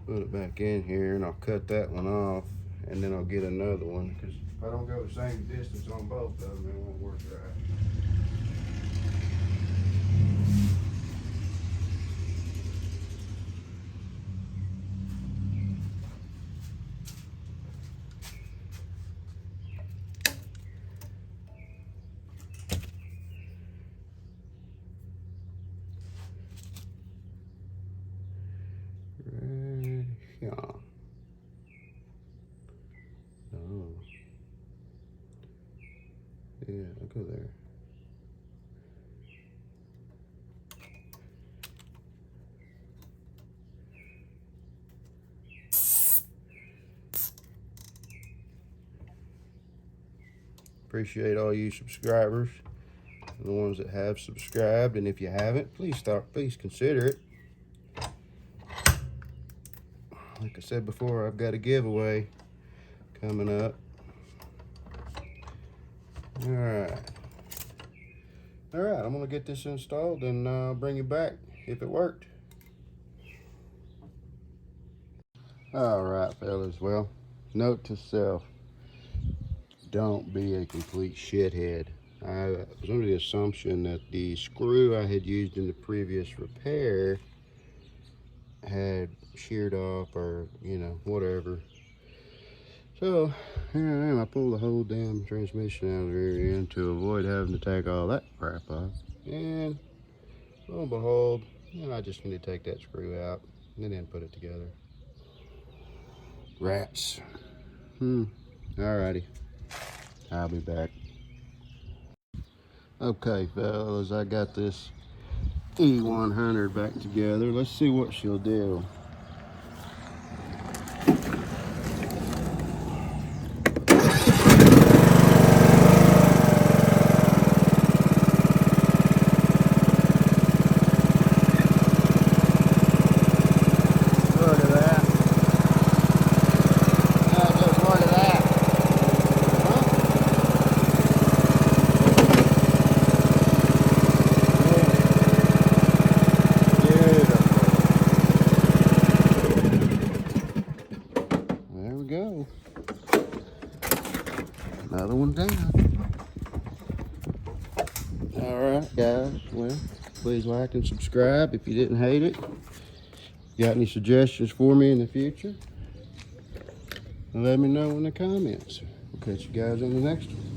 put it back in here, and I'll cut that one off, and then I'll get another one, because if I don't go the same distance on both of them, it won't work right. Right here. Oh. Yeah, I'll go there. Appreciate all you subscribers, the ones that have subscribed, and if you haven't, please consider it. Like I said before, I've got a giveaway coming up. All right, I'm gonna get this installed and I'll bring you back if it worked. All right, fellas, well, note to self, don't be a complete shithead. I was under the assumption that the screw I had used in the previous repair had sheared off, or whatever. So here I am. I pulled the whole damn transmission out of the rear end to avoid having to take all that crap off, and lo and behold, I just need to take that screw out and then put it together. Rats. Alrighty, I'll be back. Okay, fellas, I got this E100 back together. Let's see what she'll do. Go. Another one down. All right, guys. Well, please like and subscribe if you didn't hate it. Got any suggestions for me in the future? Let me know in the comments. We'll catch you guys on the next one.